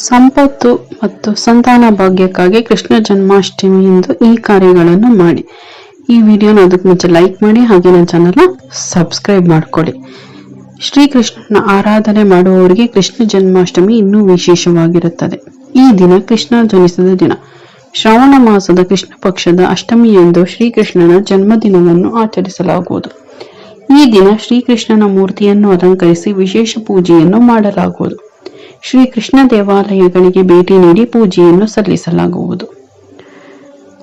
ಸಂಪತ್ತು ಮತ್ತು ಸಂತಾನ ಭಾಗ್ಯಕ್ಕಾಗಿ ಕೃಷ್ಣ ಜನ್ಮಾಷ್ಟಮಿಯಂದು ಈ ಕಾರ್ಯಗಳನ್ನು ಮಾಡಿ. ಈ ವಿಡಿಯೋನ ಅದಕ್ಕೆ ಮುಂಚೆ ಲೈಕ್ ಮಾಡಿ, ಹಾಗೆ ನನ್ನ ಚಾನಲ್ನ ಸಬ್ಸ್ಕ್ರೈಬ್ ಮಾಡ್ಕೊಳ್ಳಿ. ಶ್ರೀಕೃಷ್ಣನ ಆರಾಧನೆ ಮಾಡುವವರಿಗೆ ಕೃಷ್ಣ ಜನ್ಮಾಷ್ಟಮಿ ಇನ್ನೂ ವಿಶೇಷವಾಗಿರುತ್ತದೆ. ಈ ದಿನ ಕೃಷ್ಣ ಜನಿಸಿದ ದಿನ. ಶ್ರಾವಣ ಮಾಸದ ಕೃಷ್ಣ ಪಕ್ಷದ ಅಷ್ಟಮಿಯಂದು ಶ್ರೀಕೃಷ್ಣನ ಜನ್ಮದಿನವನ್ನು ಆಚರಿಸಲಾಗುವುದು. ಈ ದಿನ ಶ್ರೀಕೃಷ್ಣನ ಮೂರ್ತಿಯನ್ನು ಅಲಂಕರಿಸಿ ವಿಶೇಷ ಪೂಜೆಯನ್ನು ಮಾಡಲಾಗುವುದು. ಶ್ರೀಕೃಷ್ಣ ದೇವಾಲಯಗಳಿಗೆ ಭೇಟಿ ನೀಡಿ ಪೂಜೆಯನ್ನು ಸಲ್ಲಿಸಲಾಗುವುದು.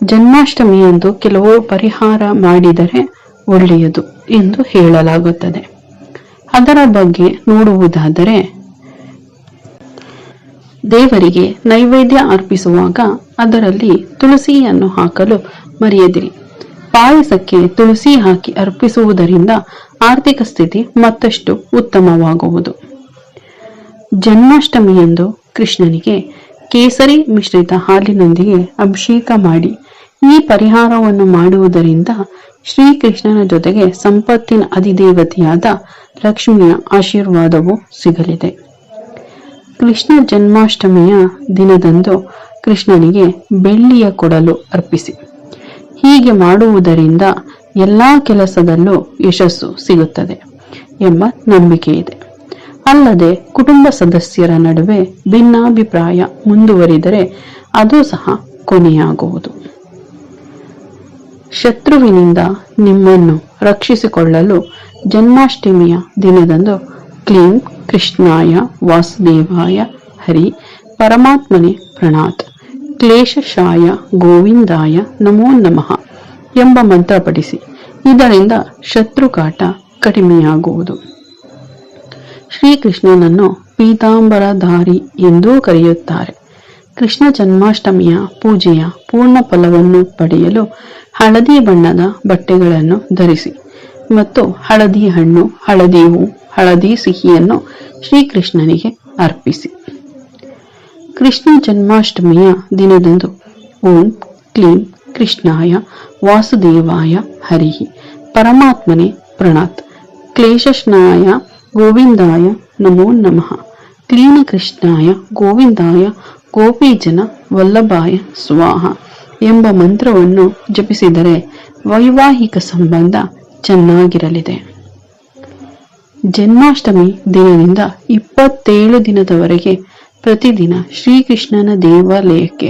ಜನ್ಮಾಷ್ಟಮಿಯಂದು ಕೆಲವು ಪರಿಹಾರ ಮಾಡಿದರೆ ಒಳ್ಳೆಯದು ಎಂದು ಹೇಳಲಾಗುತ್ತದೆ. ಅದರ ಬಗ್ಗೆ ನೋಡುವುದಾದರೆ, ದೇವರಿಗೆ ನೈವೇದ್ಯ ಅರ್ಪಿಸುವಾಗ ಅದರಲ್ಲಿ ತುಳಸಿಯನ್ನು ಹಾಕಲು ಮರೆಯದಿರಿ. ಪಾಯಸಕ್ಕೆ ತುಳಸಿ ಹಾಕಿ ಅರ್ಪಿಸುವುದರಿಂದ ಆರ್ಥಿಕ ಸ್ಥಿತಿ ಮತ್ತಷ್ಟು ಉತ್ತಮವಾಗುವುದು. ಜನ್ಮಾಷ್ಟಮಿಯಂದು ಕೃಷ್ಣನಿಗೆ ಕೇಸರಿ ಮಿಶ್ರಿತ ಹಾಲಿನೊಂದಿಗೆ ಅಭಿಷೇಕ ಮಾಡಿ ಈ ಪರಿಹಾರವನ್ನು ಮಾಡುವುದರಿಂದ ಶ್ರೀಕೃಷ್ಣನ ಜೊತೆಗೆ ಸಂಪತ್ತಿನ ಅಧಿದೇವತೆಯಾದ ಲಕ್ಷ್ಮಿಯ ಆಶೀರ್ವಾದವು ಸಿಗಲಿದೆ. ಕೃಷ್ಣ ಜನ್ಮಾಷ್ಟಮಿಯ ದಿನದಂದು ಕೃಷ್ಣನಿಗೆ ಬೆಳ್ಳಿಯ ಕೊಡಲು ಅರ್ಪಿಸಿ. ಹೀಗೆ ಮಾಡುವುದರಿಂದ ಎಲ್ಲಾ ಕೆಲಸದಲ್ಲೂ ಯಶಸ್ಸು ಸಿಗುತ್ತದೆ ಎಂಬ ನಂಬಿಕೆ ಇದೆ. ಅಲ್ಲದೆ ಕುಟುಂಬ ಸದಸ್ಯರ ನಡುವೆ ಭಿನ್ನಾಭಿಪ್ರಾಯ ಮುಂದುವರಿದರೆ ಅದು ಸಹ ಕೊನೆಯಾಗುವುದು. ಶತ್ರುವಿನಿಂದ ನಿಮ್ಮನ್ನು ರಕ್ಷಿಸಿಕೊಳ್ಳಲು ಜನ್ಮಾಷ್ಟಮಿಯ ದಿನದಂದು ಕ್ಲೀಂ ಕೃಷ್ಣಾಯ ವಾಸುದೇವಾಯ ಹರಿ ಪರಮಾತ್ಮನೆ ಪ್ರಣಾತ್ ಕ್ಲೇಶಶಾಯ ಗೋವಿಂದಾಯ ನಮೋ ನಮಃ ಎಂಬ ಮಂತ್ರ ಪಠಿಸಿ. ಇದರಿಂದ ಶತ್ರುಕಾಟ ಕಡಿಮೆಯಾಗುವುದು. ಶ್ರೀಕೃಷ್ಣನನ್ನು ಪೀತಾಂಬರಧಾರಿ ಎಂದೂ ಕರೆಯುತ್ತಾರೆ. ಕೃಷ್ಣ ಜನ್ಮಾಷ್ಟಮಿಯ ಪೂಜೆಯ ಪೂರ್ಣ ಫಲವನ್ನು ಪಡೆಯಲು ಹಳದಿ ಬಣ್ಣದ ಬಟ್ಟೆಗಳನ್ನು ಧರಿಸಿ ಮತ್ತು ಹಳದಿ ಹಣ್ಣು, ಹಳದಿ ಹೂ, ಹಳದಿ ಸಿಹಿಯನ್ನು ಶ್ರೀಕೃಷ್ಣನಿಗೆ ಅರ್ಪಿಸಿ. ಕೃಷ್ಣ ಜನ್ಮಾಷ್ಟಮಿಯ ದಿನದಂದು ಓಂ ಕ್ಲೀಂ ಕೃಷ್ಣಾಯ ವಾಸುದೇವಾಯ ಹರಿಹಿ ಪರಮಾತ್ಮನೆ ಪ್ರಣಾತ್ ಕ್ಲೇಶನಾಯ ಗೋವಿಂದಾಯ ನಮೋ ನಮಃ ಕ್ಲೀನ ಕೃಷ್ಣಾಯ ಗೋವಿಂದಾಯ ಗೋಪೀಜನ ವಲ್ಲಭಾಯ ಸ್ವಾಹ ಎಂಬ ಮಂತ್ರವನ್ನು ಜಪಿಸಿದರೆ ವೈವಾಹಿಕ ಸಂಬಂಧ ಚೆನ್ನಾಗಿರಲಿದೆ. ಜನ್ಮಾಷ್ಟಮಿ ದಿನದಿಂದ 27 ದಿನದವರೆಗೆ ಪ್ರತಿದಿನ ಶ್ರೀಕೃಷ್ಣನ ದೇವಾಲಯಕ್ಕೆ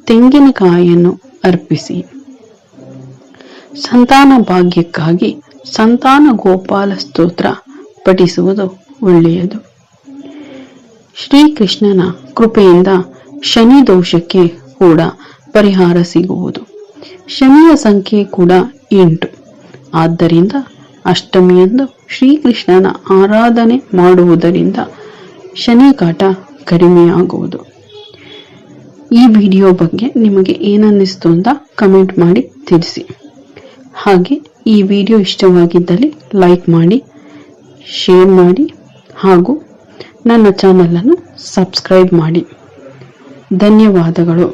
ತೆಂಗಿನಕಾಯಿಯನ್ನು ಅರ್ಪಿಸಿ. ಸಂತಾನ ಭಾಗ್ಯಕ್ಕಾಗಿ ಸಂತಾನ ಗೋಪಾಲ ಸ್ತೋತ್ರ ಪಠಿಸುವುದು ಒಳ್ಳೆಯದು. ಶ್ರೀಕೃಷ್ಣನ ಕೃಪೆಯಿಂದ ಶನಿ ದೋಷಕ್ಕೆ ಕೂಡ ಪರಿಹಾರ ಸಿಗುವುದು. ಶನಿಯ ಸಂಖ್ಯೆ ಕೂಡ 8. ಆದ್ದರಿಂದ ಅಷ್ಟಮಿಯಂದು ಶ್ರೀಕೃಷ್ಣನ ಆರಾಧನೆ ಮಾಡುವುದರಿಂದ ಶನಿ ಕಾಟ ಕಡಿಮೆಯಾಗುವುದು. ಈ ವಿಡಿಯೋ ಬಗ್ಗೆ ನಿಮಗೆ ಏನನ್ನಿಸ್ತು ಅಂತ ಕಮೆಂಟ್ ಮಾಡಿ ತಿಳಿಸಿ. ಹಾಗೆ ಈ ವಿಡಿಯೋ ಇಷ್ಟವಾಗಿದ್ದಲ್ಲಿ ಲೈಕ್ ಮಾಡಿ, ಶೇರ್ ಮಾಡಿ ಹಾಗೂ ನನ್ನ ಚಾನಲನ್ನು ಸಬ್ಸ್ಕ್ರೈಬ್ ಮಾಡಿ. ಧನ್ಯವಾದಗಳು.